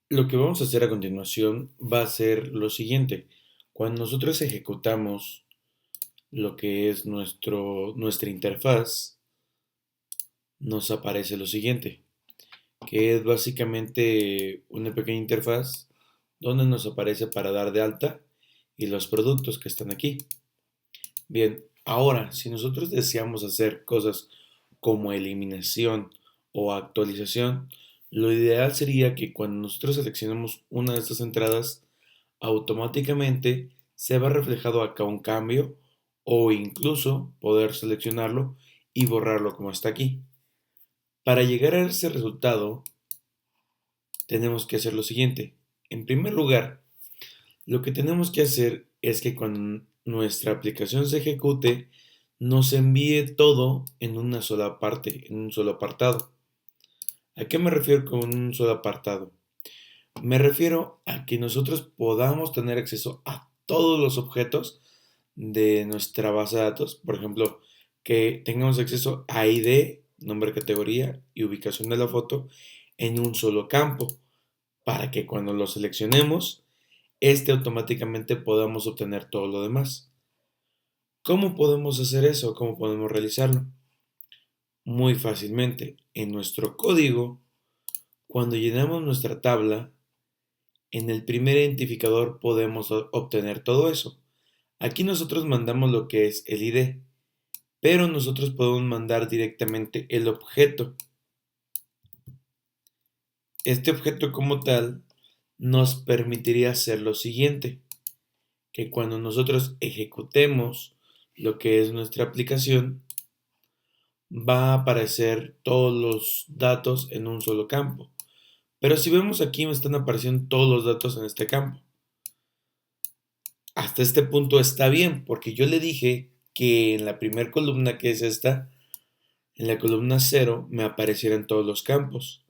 Lo que vamos a hacer a continuación va a ser lo siguiente. Cuando nosotros ejecutamos lo que es nuestra interfaz, nos aparece lo siguiente, que es básicamente una pequeña interfaz donde nos aparece para dar de alta y los productos que están aquí. Bien, ahora, si nosotros deseamos hacer cosas como eliminación o actualización, lo ideal sería que cuando nosotros seleccionemos una de estas entradas, automáticamente se va reflejado acá un cambio o incluso poder seleccionarlo y borrarlo como está aquí. Para llegar a ese resultado, tenemos que hacer lo siguiente. En primer lugar, lo que tenemos que hacer es que cuando nuestra aplicación se ejecute, nos envíe todo en una sola parte, en un solo apartado. ¿A qué me refiero con un solo apartado? Me refiero a que nosotros podamos tener acceso a todos los objetos de nuestra base de datos. Por ejemplo, que tengamos acceso a ID, nombre, categoría y ubicación de la foto en un solo campo, para que cuando lo seleccionemos, automáticamente podamos obtener todo lo demás. ¿Cómo podemos hacer eso? ¿Cómo podemos realizarlo? Muy fácilmente. En nuestro código, cuando llenamos nuestra tabla, en el primer identificador podemos obtener todo eso. Aquí nosotros mandamos lo que es el ID, pero nosotros podemos mandar directamente el objeto. Este objeto como tal nos permitiría hacer lo siguiente, que cuando nosotros ejecutemos lo que es nuestra aplicación, va a aparecer todos los datos en un solo campo. Pero si vemos aquí me están apareciendo todos los datos en este campo. Hasta este punto está bien, porque yo le dije que en la primera columna, que es esta, en la columna 0, me aparecieran todos los campos.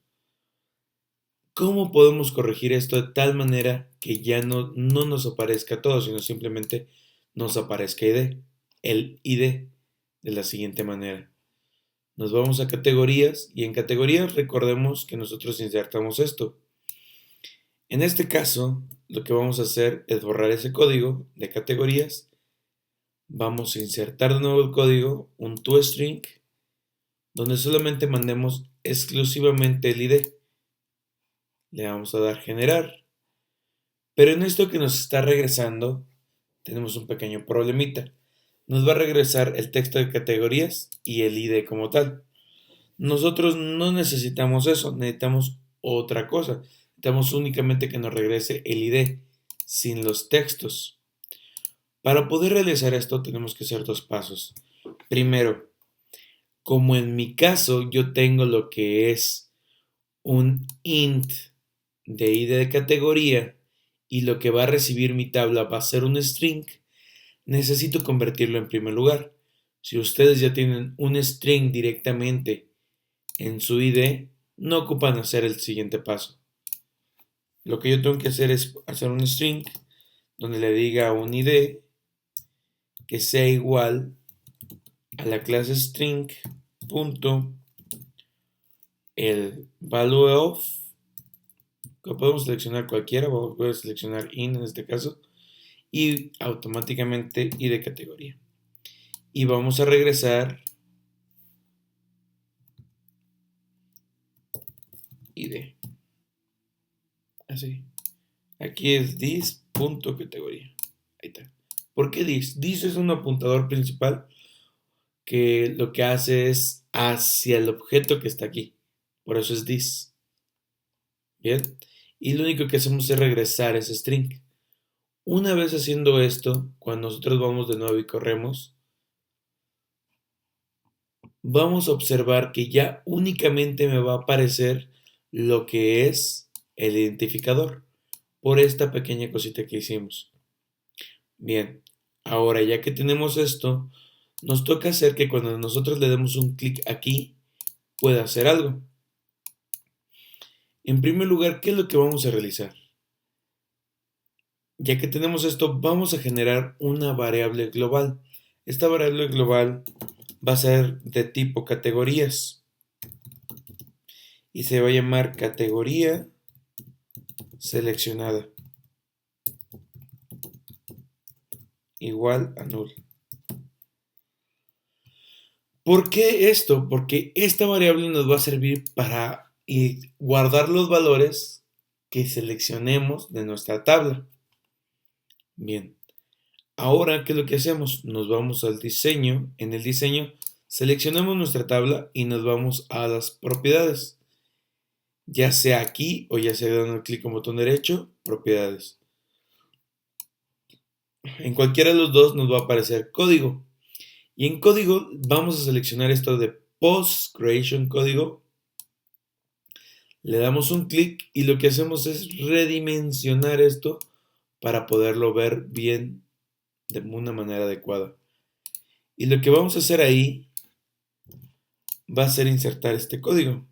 ¿Cómo podemos corregir esto de tal manera que ya no nos aparezca todo, sino simplemente nos aparezca ID? El ID de la siguiente manera. Nos vamos a categorías y en categorías recordemos que nosotros insertamos esto. En este caso, lo que vamos a hacer es borrar ese código de categorías. Vamos a insertar de nuevo el código, un toString, donde solamente mandemos exclusivamente el ID. Le vamos a dar generar. Pero en esto que nos está regresando, tenemos un pequeño problemita. Nos va a regresar el texto de categorías y el ID como tal. Nosotros no necesitamos eso, necesitamos otra cosa. Necesitamos únicamente que nos regrese el ID, sin los textos. Para poder realizar esto tenemos que hacer dos pasos. Primero, como en mi caso yo tengo lo que es un int de ID de categoría y lo que va a recibir mi tabla va a ser un string, necesito convertirlo en primer lugar. Si ustedes ya tienen un string directamente en su ID, no ocupan hacer el siguiente paso. Lo que yo tengo que hacer es hacer un string donde le diga un ID que sea igual a la clase string punto el value of, que podemos seleccionar cualquiera, voy a seleccionar in en este caso, y automáticamente y de categoría. Y vamos a regresar id. Así. Aquí es this.categoría. Ahí está. ¿Por qué this? This es un apuntador principal que lo que hace es hacia el objeto que está aquí. Por eso es this. Bien. Y lo único que hacemos es regresar ese string. Una vez haciendo esto, cuando nosotros vamos de nuevo y corremos, vamos a observar que ya únicamente me va a aparecer lo que es el identificador por esta pequeña cosita que hicimos. Bien, ahora ya que tenemos esto, nos toca hacer que cuando nosotros le demos un clic aquí, pueda hacer algo. En primer lugar, ¿qué es lo que vamos a realizar? Ya que tenemos esto, vamos a generar una variable global. Esta variable global va a ser de tipo categorías y se va a llamar categoría seleccionada igual a null. ¿Por qué esto? Porque esta variable nos va a servir para guardar los valores que seleccionemos de nuestra tabla. Bien, ahora, ¿qué es lo que hacemos? Nos vamos al diseño. En el diseño seleccionamos nuestra tabla y nos vamos a las propiedades. Ya sea aquí o ya sea dando clic en botón derecho, propiedades. En cualquiera de los dos nos va a aparecer código. Y en código vamos a seleccionar esto de Post Creation Código. Le damos un clic y lo que hacemos es redimensionar esto para poderlo ver bien de una manera adecuada. Y lo que vamos a hacer ahí va a ser insertar este código.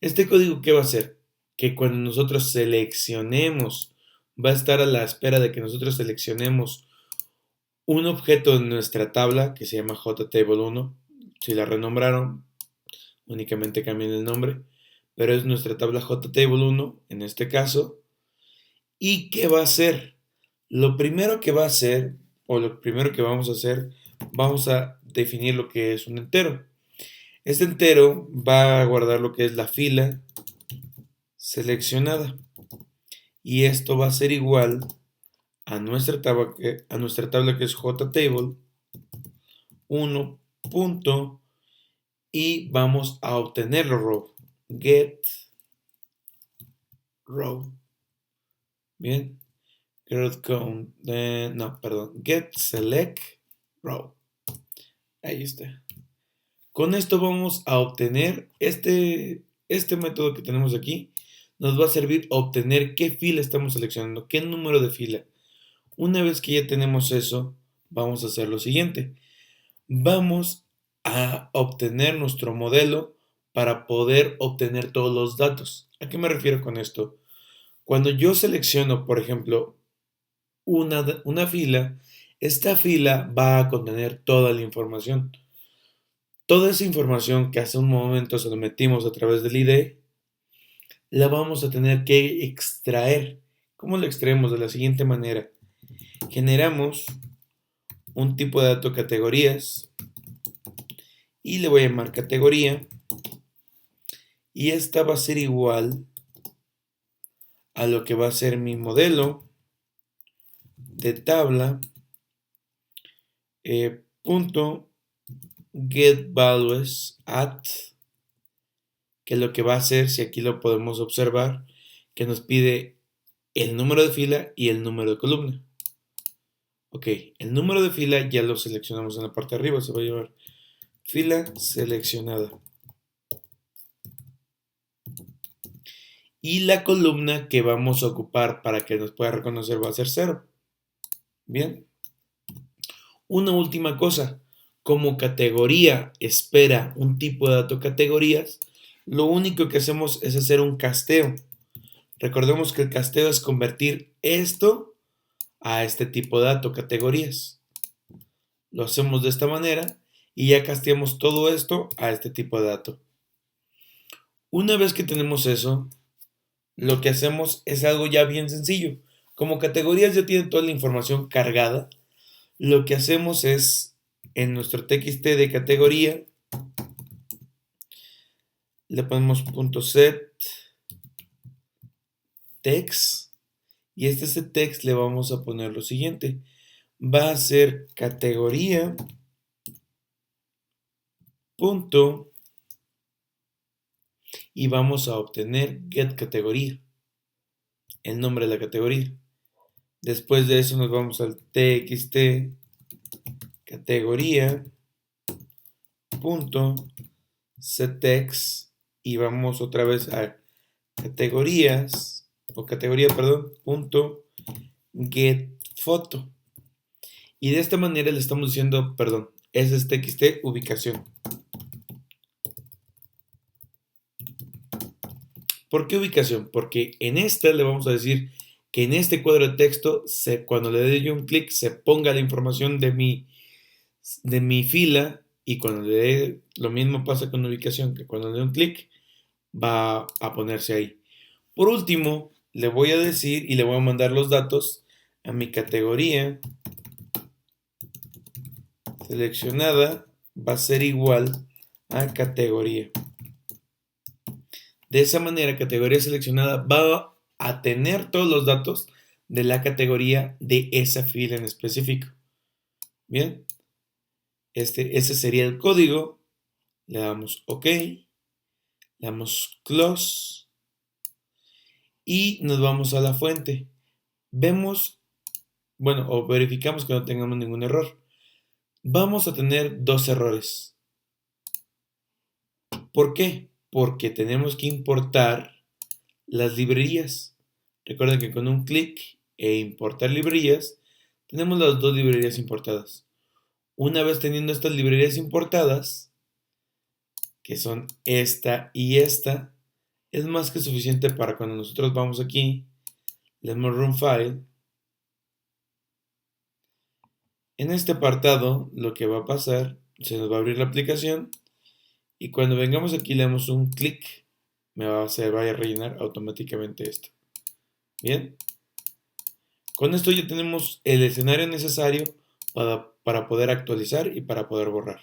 ¿Este código qué va a hacer? Que cuando nosotros seleccionemos, va a estar a la espera de que nosotros seleccionemos un objeto en nuestra tabla que se llama JTable1. Si la renombraron, únicamente cambian el nombre, pero es nuestra tabla JTable1 en este caso. ¿Y qué va a hacer? Lo primero que va a hacer, o lo primero que vamos a hacer, vamos a definir lo que es un entero. Este entero va a guardar lo que es la fila seleccionada. Y esto va a ser igual a nuestra tabla que es JTable 1 punto y vamos a obtener los row. Get row. Bien. Get select row. Ahí está. Con esto vamos a obtener este método que tenemos aquí. Nos va a servir a obtener qué fila estamos seleccionando, qué número de fila. Una vez que ya tenemos eso, vamos a hacer lo siguiente. Vamos a obtener nuestro modelo para poder obtener todos los datos. ¿A qué me refiero con esto? Cuando yo selecciono, por ejemplo, una fila, esta fila va a contener toda la información. Toda esa información que hace un momento se lo metimos a través del IDE, la vamos a tener que extraer. ¿Cómo lo extraemos? De la siguiente manera. Generamos un tipo de dato categorías y le voy a llamar categoría y esta va a ser igual a lo que va a ser mi modelo de tabla punto get values at, que lo que va a hacer, si aquí lo podemos observar, que nos pide el número de fila y el número de columna. Ok, el número de fila ya lo seleccionamos en la parte de arriba, se va a llamar fila seleccionada. Y la columna que vamos a ocupar para que nos pueda reconocer va a ser 0. Bien. Una última cosa, como categoría espera un tipo de dato categorías, lo único que hacemos es hacer un casteo. Recordemos que el casteo es convertir esto a este tipo de dato categorías. Lo hacemos de esta manera y ya casteamos todo esto a este tipo de dato. Una vez que tenemos eso, lo que hacemos es algo ya bien sencillo. Como categorías ya tienen toda la información cargada, lo que hacemos es en nuestro txt de categoría le ponemos .set text y este text le vamos a poner lo siguiente. Va a ser categoría punto y vamos a obtener get categoría, el nombre de la categoría. Después de eso nos vamos al txt categoría punto setText y vamos otra vez a categorías o categoría, perdón, punto get foto. Y de esta manera le estamos diciendo, perdón, es txt ubicación. ¿Por qué ubicación? Porque en esta le vamos a decir que en este cuadro de texto, cuando le dé yo un clic, se ponga la información de mi fila y cuando le dé, lo mismo pasa con ubicación, que cuando le dé un clic, va a ponerse ahí. Por último, le voy a decir y le voy a mandar los datos a mi categoría seleccionada va a ser igual a categoría. De esa manera, categoría seleccionada va a tener todos los datos de la categoría de esa fila en específico. Bien, ese sería el código. Le damos OK, le damos Close y nos vamos a la fuente. Vemos, bueno, o verificamos que no tengamos ningún error. Vamos a tener dos errores. ¿Por qué? Porque tenemos que importar las librerías. Recuerden que con un clic e importar librerías, tenemos las dos librerías importadas. Una vez teniendo estas librerías importadas, que son esta y esta, es más que suficiente para cuando nosotros vamos aquí, le damos Run File. En este apartado, lo que va a pasar, se nos va a abrir la aplicación y cuando vengamos aquí le damos un clic, se va a rellenar automáticamente esto. Bien, con esto ya tenemos el escenario necesario para poder actualizar y para poder borrar.